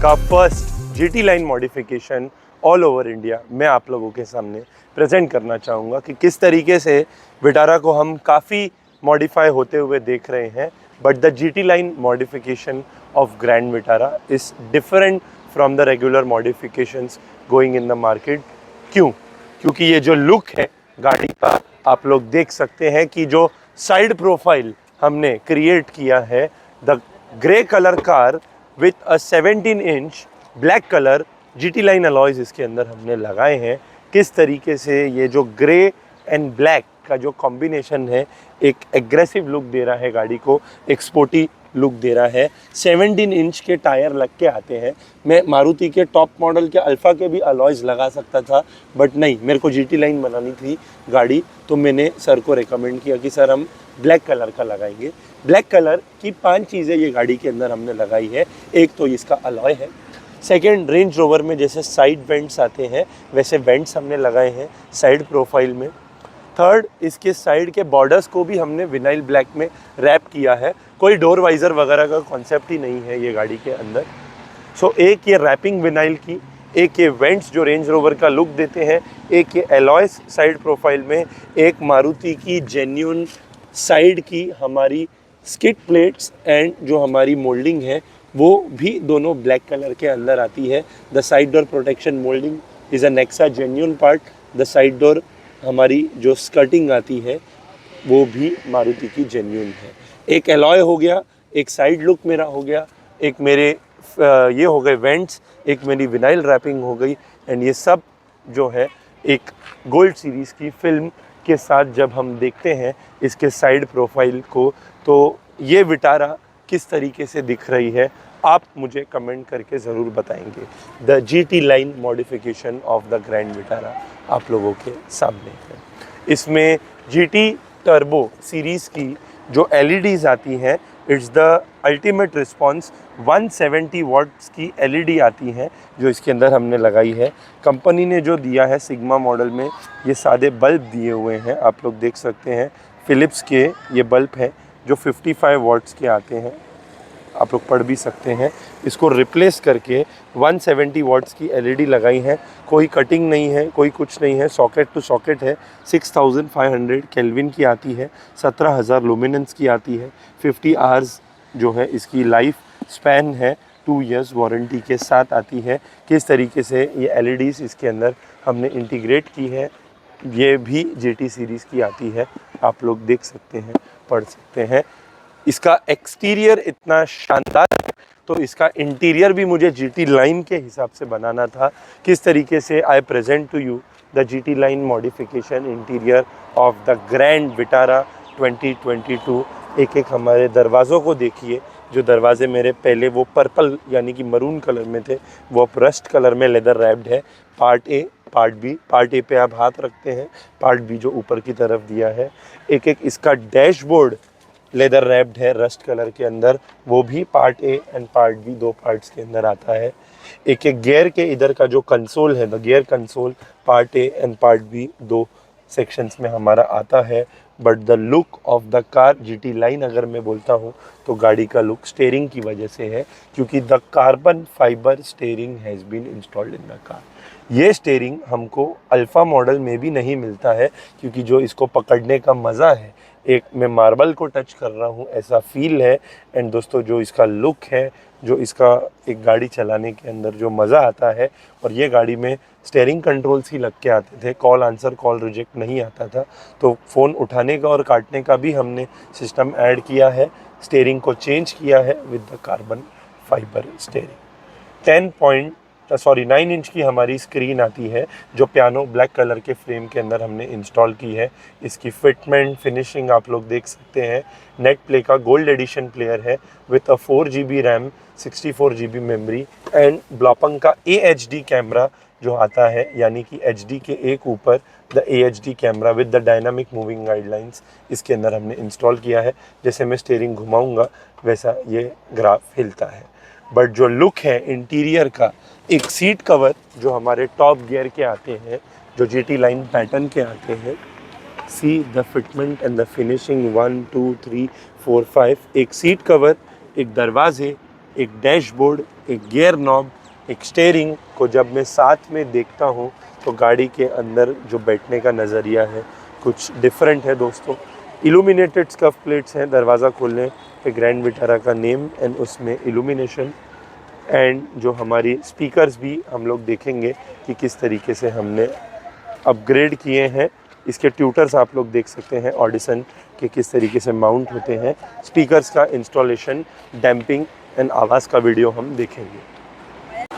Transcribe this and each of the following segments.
का first GT line modification all over India मैं आप लोगों के सामने प्रेजेंट करना चाहूँगा कि किस तरीके से विटारा को हम काफ़ी मॉडिफाई होते हुए देख रहे हैं। But the GT line modification of grand Vitara is different from the regular modifications going in the market. क्यों? क्योंकि ये जो लुक है गाड़ी का आप लोग देख सकते हैं कि जो साइड प्रोफाइल हमने क्रिएट किया है, the grey colour car with a 17 inch black colour GT line alloys इसके अंदर हमने लगाए हैं। किस तरीके से ये जो ग्रे एंड ब्लैक का जो कॉम्बिनेशन है एक एग्रेसिव लुक दे रहा है, गाड़ी को एक स्पोर्टी लुक दे रहा है। 17 इंच के टायर लग के आते हैं। मैं मारुति के टॉप मॉडल के अल्फ़ा के भी अलॉयज लगा सकता था, बट नहीं, मेरे को जीटी लाइन बनानी थी गाड़ी, तो मैंने सर को रिकमेंड किया कि सर हम ब्लैक कलर का लगाएंगे। ब्लैक कलर की 5 चीज़ें ये गाड़ी के अंदर हमने लगाई है। एक तो इसका अलॉय है, सेकेंड रेंज रोवर में जैसे साइड वेंट्स आते हैं वैसे वेंट्स हमने लगाए हैं साइड प्रोफाइल में। थर्ड, इसके साइड के बॉर्डर्स को भी हमने विनाइल ब्लैक में रैप किया है। कोई डोर वाइज़र वगैरह का कॉन्सेप्ट ही नहीं है ये गाड़ी के अंदर। सो एक ये रैपिंग विनाइल की, एक ये वेंट्स जो रेंज रोवर का लुक देते हैं, एक ये एलॉयस साइड प्रोफाइल में, एक मारुति की जेन्युइन साइड की हमारी स्किड प्लेट्स एंड जो हमारी मोल्डिंग है वो भी दोनों ब्लैक कलर के अंदर आती है। The side door protection moulding is a Nexa genuine part. The side door हमारी जो स्कर्टिंग आती है वो भी मारुति की जेन्युइन है। एक एलॉय हो गया, एक साइड लुक मेरा हो गया, एक मेरे ये हो गए वेंट्स, एक मेरी विनाइल रैपिंग हो गई, एंड ये सब जो है एक गोल्ड सीरीज़ की फिल्म के साथ जब हम देखते हैं इसके साइड प्रोफाइल को, तो ये विटारा किस तरीके से दिख रही है आप मुझे कमेंट करके ज़रूर बताएंगे। The GT line modification of the Grand Vitara आप लोगों के सामने है। इसमें जीटी टर्बो सीरीज़ की जो एलईडीज़ आती हैं, it's the ultimate response 170 watts की एलईडी आती हैं जो इसके अंदर हमने लगाई है। कंपनी ने जो दिया है सिग्मा मॉडल में ये सादे बल्ब दिए हुए हैं, आप लोग देख सकते हैं फिलिप्स के ये बल्ब हैं जो 55 वाट्स के आते हैं, आप लोग पढ़ भी सकते हैं। इसको रिप्लेस करके 170 वाट्स की एलईडी लगाई है। कोई कटिंग नहीं है, कोई कुछ नहीं है, सॉकेट टू सॉकेट है। 6500 केल्विन की आती है, 17,000 लुमिनेंस की आती है। 50 आवर्स जो है इसकी लाइफ स्पैन है, 2 इयर्स वारंटी के साथ आती है। किस तरीके से ये एलईडीज़ इसके अंदर हमने इंटीग्रेट की है, ये भी जीटी सीरीज़ की आती है, आप लोग देख सकते हैं, पढ़ सकते हैं। इसका एक्सटीरियर इतना शानदार है तो इसका इंटीरियर भी मुझे जीटी लाइन के हिसाब से बनाना था। किस तरीके से I present to you the GT line modification interior of the Grand Vitara 2022। एक एक हमारे दरवाज़ों को देखिए, जो दरवाजे मेरे पहले वो पर्पल यानी कि मरून कलर में थे वो अब रस्ट कलर में लेदर रैप्ड है। Part A, part B, part A पे आप हाथ रखते हैं, पार्ट बी जो ऊपर की तरफ दिया है। एक एक इसका डैशबोर्ड लेदर रैप्ड है रस्ट कलर के अंदर, वो भी part A and part B 2 parts के अंदर आता है। एक एक गियर के इधर का जो कंसोल है, the gear console, part A and part B 2 sections में हमारा आता है। But the look of the car GT line अगर मैं बोलता हूँ तो गाड़ी का लुक स्टेयरिंग की वजह से है, क्योंकि the carbon fibre steering has been installed in the car. ये स्टीयरिंग हमको अल्फ़ा मॉडल में भी नहीं मिलता है, क्योंकि जो इसको पकड़ने का मज़ा है, एक मैं मार्बल को टच कर रहा हूँ ऐसा फील है। एंड दोस्तों जो इसका लुक है, जो इसका एक गाड़ी चलाने के अंदर जो मज़ा आता है, और ये गाड़ी में स्टीयरिंग कंट्रोल्स ही लग के आते थे, कॉल आंसर कॉल रिजेक्ट नहीं आता था, तो फ़ोन उठाने का और काटने का भी हमने सिस्टम ऐड किया है। स्टीयरिंग को चेंज किया है with the carbon fibre steering. 9 inch की हमारी स्क्रीन आती है, जो पियानो ब्लैक कलर के फ्रेम के अंदर हमने इंस्टॉल की है। इसकी फिटमेंट फिनिशिंग आप लोग देख सकते हैं। नेट प्ले का गोल्ड एडिशन प्लेयर है with a 4 GB RAM, 64 GB memory and Blaupunkt का AHD कैमरा जो आता है, यानी कि HD के एक ऊपर the AHD camera with the dynamic moving guidelines इसके अंदर हमने इंस्टॉल किया है। जैसे मैं स्टीयरिंग घुमाऊंगा वैसा ये ग्राफ हिलता है। बट जो लुक है इंटीरियर का, एक सीट कवर जो हमारे टॉप गियर के आते हैं, जो GT लाइन पैटर्न के आते हैं, see the fitment and the finishing 1 2 3 4 5। एक सीट कवर, एक दरवाजे, एक डैशबोर्ड, एक गियर नॉब, एक स्टीयरिंग को जब मैं साथ में देखता हूँ तो गाड़ी के अंदर जो बैठने का नज़रिया है कुछ डिफरेंट है दोस्तों। इल्यूमिनेटेड स्कफ प्लेट्स हैं, दरवाज़ा खोलने पे ग्रैंड विटारा का नेम एंड उसमें इल्यूमिनेशन। एंड जो हमारी स्पीकर्स भी हम लोग देखेंगे कि किस तरीके से हमने अपग्रेड किए हैं। इसके ट्यूटर्स आप लोग देख सकते हैं ऑडिसन के किस तरीके से माउंट होते हैं। स्पीकर्स का इंस्टॉलेशन, डैम्पिंग एंड आवाज़ का वीडियो हम देखेंगे।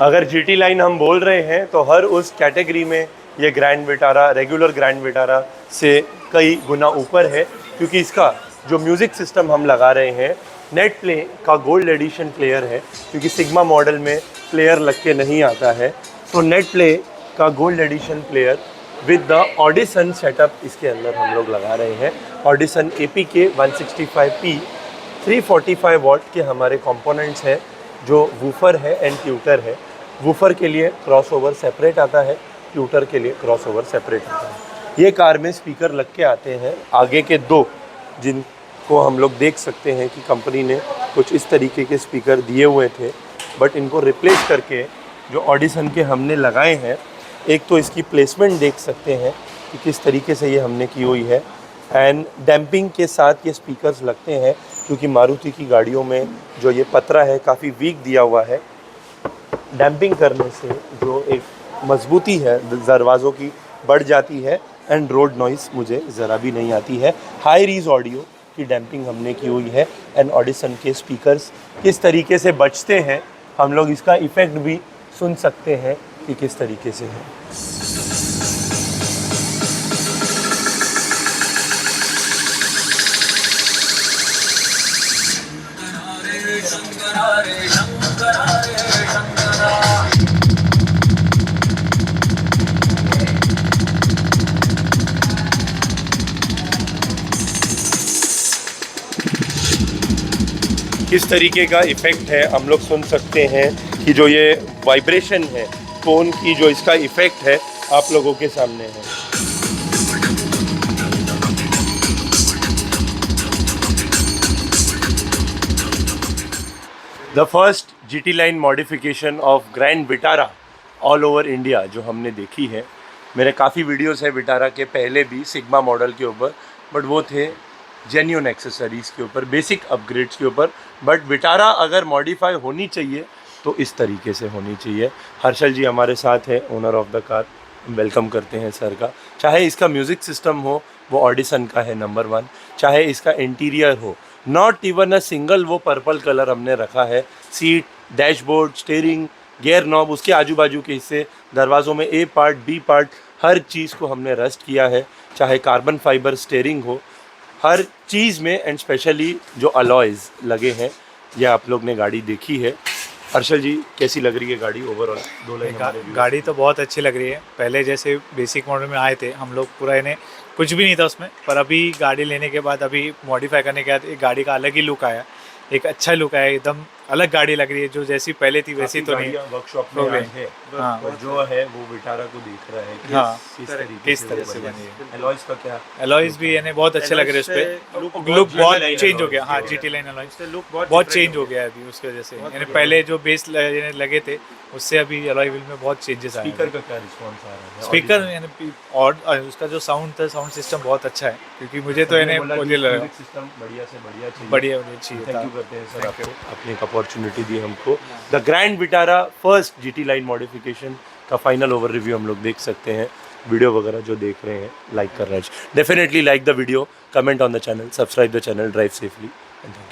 अगर GT लाइन हम बोल रहे हैं तो हर उस कैटेगरी में ये grand Vitara regular grand Vitara से कई गुना ऊपर है, क्योंकि इसका जो म्यूज़िक सिस्टम हम लगा रहे हैं नेट प्ले का गोल्ड एडिशन प्लेयर है, क्योंकि सिग्मा मॉडल में प्लेयर लग के नहीं आता है। तो नेट प्ले का gold edition player with the Audison setup इसके अंदर हम लोग लगा रहे हैं। ऑडिसन APK 165P 345 वॉट के हमारे कंपोनेंट्स हैं, जो वूफर है एंड ट्यूटर है। वूफर के लिए क्रॉसओवर सेपरेट आता है, ट्यूटर के लिए क्रॉसओवर सेपरेट आता है। ये कार में स्पीकर लग के आते हैं, आगे के 2 जिनको हम लोग देख सकते हैं कि कंपनी ने कुछ इस तरीके के स्पीकर दिए हुए थे, बट इनको रिप्लेस करके जो ऑडिसन के हमने लगाए हैं, एक तो इसकी प्लेसमेंट देख सकते हैं कि किस तरीके से ये हमने की हुई है। एंड डैम्पिंग के साथ ये स्पीकर्स लगते हैं, क्योंकि मारुति की गाड़ियों में जो ये पतरा है काफ़ी वीक दिया हुआ है। डैम्पिंग करने से जो एक मजबूती है दरवाज़ों की बढ़ जाती है एंड रोड नॉइस मुझे ज़रा भी नहीं आती है। हाई रीज ऑडियो की डैम्पिंग हमने की हुई है एंड ऑडिसन के स्पीकर्स किस तरीके से बजते हैं, हम लोग इसका इफ़ेक्ट भी सुन सकते हैं कि किस तरीके से है। किस तरीके का इफ़ेक्ट है हम लोग सुन सकते हैं कि जो ये वाइब्रेशन है टोन की, जो इसका इफ़ेक्ट है आप लोगों के सामने है। The first GT line modification of grand Vitara all over India जो हमने देखी है। मेरे काफ़ी वीडियोस है विटारा के पहले भी सिग्मा मॉडल के ऊपर, बट वो थे जेन्युइन एक्सेसरीज़ के ऊपर, बेसिक अपग्रेड्स के ऊपर। बट विटारा अगर मॉडिफाई होनी चाहिए तो इस तरीके से होनी चाहिए। हर्षल जी हमारे साथ है, owner of the car, welcome करते हैं सर का। चाहे इसका म्यूज़िक सिस्टम हो वो ऑडिसन का है नंबर 1, चाहे इसका इंटीरियर हो, नॉट इवन अ सिंगल वो पर्पल कलर हमने रखा है। Seat, dashboard, steering, gear knob, उसके आजू बाजू के हिस्से, दरवाज़ों में A पार्ट B पार्ट, हर चीज़ को हमने रस्ट किया है। चाहे कार्बन फाइबर स्टीयरिंग हो, हर चीज़ में, एंड स्पेशली जो अलॉयज़ लगे हैं, ये आप लोग ने गाड़ी देखी है। हर्षल जी कैसी लग रही है गाड़ी ओवरऑल? 2 लाइन गाड़ी तो बहुत अच्छी लग रही है। पहले जैसे बेसिक मॉडल में आए थे हम लोग, पूरा इन्हें कुछ भी नहीं था उसमें, पर अभी गाड़ी लेने के बाद, अभी मॉडिफाई करने के बाद एक गाड़ी का अलग ही लुक आया, एक अच्छा लुक आया, एकदम अलग गाड़ी लग रही है, जो जैसी पहले थी वैसी तो नहीं। वर्कशॉप हो में गई। आज है हाँ। और जो है वो विटारा को देख रहा है कि हाँ, किस तरह से वो बनी है। एलॉयज का क्या एलॉयज भी यानी बहुत अच्छे लग रहे हैं उस पे, लुक बहुत चेंज हो गया। हाँ, GT लाइन एलॉयज लुक बहुत चेंज हो गया है अभी उसकी वजह से, यानी पहले जो बेस लगे थे उससे अभी अलॉय व्हील में बहुत चेंजेस आए स्पीकर हैं। का क्या रिस्पॉन्स आ रहा है? स्पीकर यानी और उसका जो साउंड था, साउंड सिस्टम बहुत अच्छा है, क्योंकि मुझे तो यानी मुझे लगा सिस्टम बढ़िया से बढ़िया चाहिए। बढ़िया होनी चाहिए थैंक था। यू करते हैं सर आपको, आपने एक अपॉर्चुनिटी दी हमको। The Grand Vitara first GT line modification का फाइनल ओवर रिव्यू हम लोग देख सकते हैं। वीडियो वगैरह जो देख रहे हैं लाइक कर रहे हैं, definitely like the video, comment on the channel, subscribe the channel, drive safely and thank you.